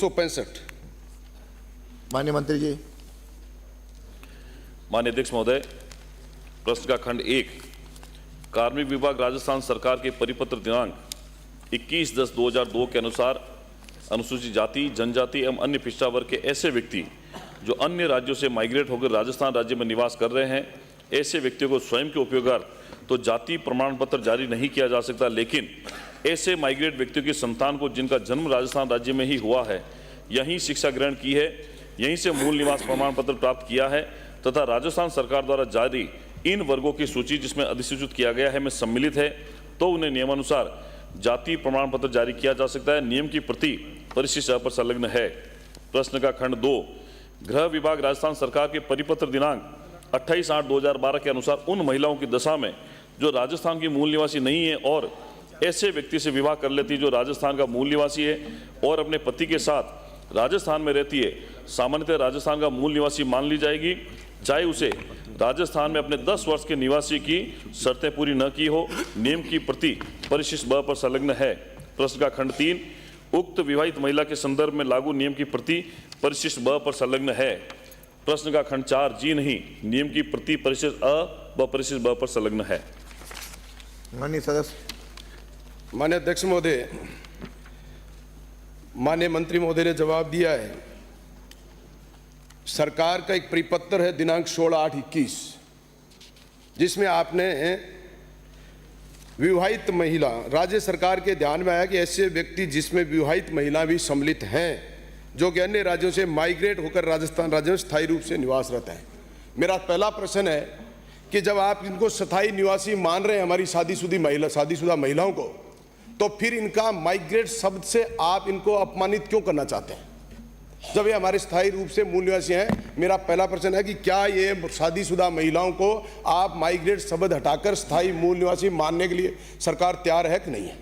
265। माननीय मंत्री जी। माननीय अध्यक्ष महोदय, प्रश्न का खंड 1, कार्मिक विभाग राजस्थान सरकार के परिपत्र दिनांक 21/10/2002 के अनुसार अनुसूचित जाति, जनजाति एवं अन्य पिछड़ा वर्ग के ऐसे व्यक्ति जो अन्य राज्यों से माइग्रेट होकर राजस्थान राज्य में निवास कर रहे हैं, ऐसे व्यक्तियों को स्वयं के उपयोगार्थ तो जाति प्रमाण पत्र जारी नहीं किया जा सकता, लेकिन ऐसे माइग्रेट व्यक्तियों की संतान को जिनका जन्म राजस्थान राज्य में ही हुआ है, यहीं शिक्षा ग्रहण की है, यहीं से मूल निवास प्रमाण पत्र प्राप्त किया है तथा राजस्थान सरकार द्वारा जारी इन वर्गों की सूची जिसमें अधिसूचित किया गया है में सम्मिलित है, तो उन्हें नियमानुसार जाति प्रमाण पत्र जारी किया जा सकता है। नियम की प्रति परिशिष्ट पर संलग्न है। प्रश्न का खंड 2, गृह विभाग राजस्थान सरकार के परिपत्र दिनांक 28/8/2012 के अनुसार उन महिलाओं की दशा में जो राजस्थान की मूल निवासी नहीं है और ऐसे व्यक्ति से विवाह कर लेती है जो राजस्थान का मूल निवासी है और अपने पति के साथ राजस्थान में रहती है, सामान्यतः राजस्थान का मूल निवासी मान ली जाएगी, चाहे उसे राजस्थान में अपने 10 वर्ष के निवासी की शर्तें पूरी न की हो। नियम की प्रति परिशिष्ट ब पर संलग्न है। प्रश्न का खंड 3, उक्त विवाहित महिला के संदर्भ में लागू नियम की प्रति परिशिष्ट ब पर संलग्न है। प्रश्न का खंड 4, जी नहीं, नियम की प्रति परिशिष्ट अ व परिशिष्ट ब पर संलग्न है। माननीय सदस्य। माननीय अध्यक्ष महोदय, माननीय मंत्री महोदय ने जवाब दिया है। सरकार का एक परिपत्र है दिनांक 16/8/21, जिसमें आपने विवाहित महिला, राज्य सरकार के ध्यान में आया कि ऐसे व्यक्ति जिसमें विवाहित महिला भी सम्मिलित हैं जो कि अन्य राज्यों से माइग्रेट होकर राजस्थान राज्य में स्थायी रूप से निवासरत हैं। मेरा पहला प्रश्न है कि जब आप इनको स्थायी निवासी मान रहे हैं, हमारी शादीशुदा महिलाओं को, तो फिर इनका माइग्रेट शब्द से आप इनको अपमानित क्यों करना चाहते हैं जब ये हमारे स्थायी रूप से मूल निवासी हैं? मेरा पहला प्रश्न है कि क्या ये शादीशुदा महिलाओं को आप माइग्रेट शब्द हटाकर स्थायी मूल निवासी मानने के लिए सरकार तैयार है कि नहीं है?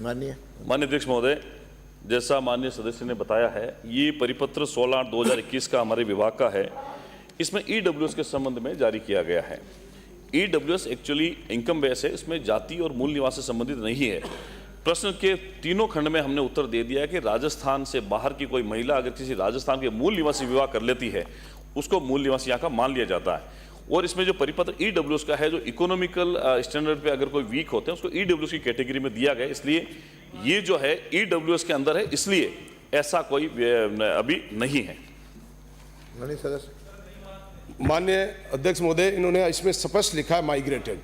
माननीय अध्यक्ष महोदय, जैसा माननीय सदस्य ने बताया है, ये परिपत्र 16/8/2021 का हमारे विभाग का है। इसमें ईडब्ल्यूएस के संबंध में जारी किया गया है। ईडब्ल्यूएस एक्चुअली इनकम बेस है, इसमें जाति और मूल निवास से संबंधित नहीं है। प्रश्न के तीनों खंड में हमने उत्तर दे दिया है कि राजस्थान से बाहर की कोई महिला अगर किसी राजस्थान के मूल निवासी विवाह कर लेती है, उसको मूल निवासी यहाँ का मान लिया जाता है। और इसमें जो परिपत्र ईडब्ल्यूएस का है, जो इकोनॉमिकल स्टैंडर्ड पे अगर कोई वीक होते हैं उसको ईडब्ल्यूएस की कैटेगरी में दिया गया, इसलिए ये जो है ईडब्ल्यूएस के अंदर है, इसलिए ऐसा कोई अभी नहीं है। माननीय सदस्य। माननीय अध्यक्ष महोदय, इन्होंने इसमें स्पष्ट लिखा है माइग्रेटेड,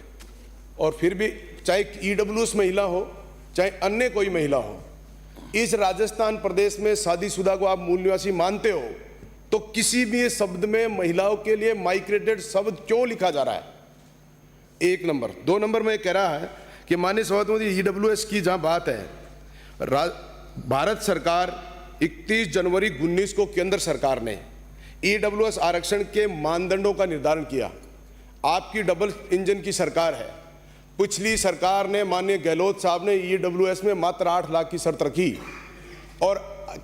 और फिर भी चाहे ईडब्ल्यूएस महिला हो चाहे अन्य कोई महिला हो, इस राजस्थान प्रदेश में शादीशुदा को आप मूल निवासी मानते हो, तो किसी भी शब्द में महिलाओं के लिए माइग्रेटेड शब्द क्यों लिखा जा रहा है? 1 नंबर। 2 नंबर में कह रहा है कि माननीय सभापति, ईडब्ल्यूएस की जहां बात है, भारत सरकार 31 जनवरी 2019 को केंद्र सरकार ने ईडब्ल्यूएस आरक्षण के मानदंडों का निर्धारण किया। आपकी डबल इंजन की सरकार है। पिछली सरकार ने, माननीय गहलोत साहब ने ईडब्ल्यूएस में मात्र 8 लाख की शर्त रखी, और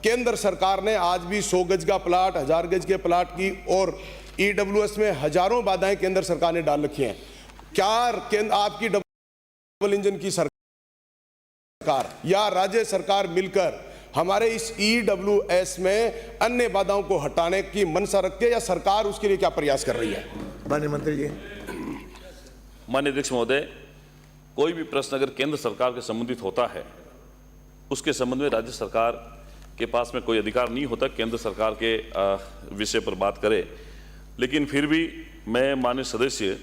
केंद्र सरकार ने आज भी 100 गज का प्लाट, 1000 गज के प्लाट की, और ईडब्ल्यूएस में हजारों बाधाएं केंद्र सरकार ने डाल रखी हैं। क्या आपकी डबल इंजन की सरकार या राज्य सरकार मिलकर हमारे इस ईडब्ल्यूएस में अन्य बाधाओं को हटाने की मंशा रखती है, या सरकार उसके लिए क्या प्रयास कर रही है? माननीय मंत्री जी। माननीय अध्यक्ष महोदय, कोई भी प्रश्न अगर केंद्र सरकार के संबंधित होता है, उसके संबंध में राज्य सरकार के पास में कोई अधिकार नहीं होता केंद्र सरकार के विषय पर बात करे। लेकिन फिर भी मैं, माननीय सदस्य,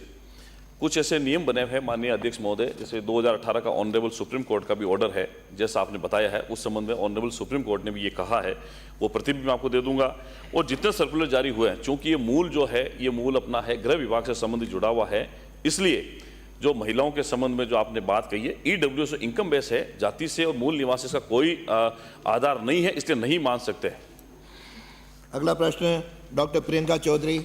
कुछ ऐसे नियम बने हुए हैं माननीय अध्यक्ष महोदय, जैसे 2018 का ऑनरेबल सुप्रीम कोर्ट का भी ऑर्डर है, जैसा आपने बताया है, उस संबंध में ऑनरेबल सुप्रीम कोर्ट ने भी ये कहा है, वो प्रति भी मैं आपको दे दूंगा। और जितने सर्कुलर जारी हुए हैं, चूंकि ये मूल जो है, ये मूल अपना है गृह विभाग से संबंधित जुड़ा हुआ है, इसलिए जो महिलाओं के संबंध में जो आपने बात कही है, ईडब्ल्यूएस इनकम बेस है, जाति से और मूल निवास का कोई आधार नहीं है, इसलिए नहीं मान सकते। अगला प्रश्न डॉक्टर प्रियंका चौधरी।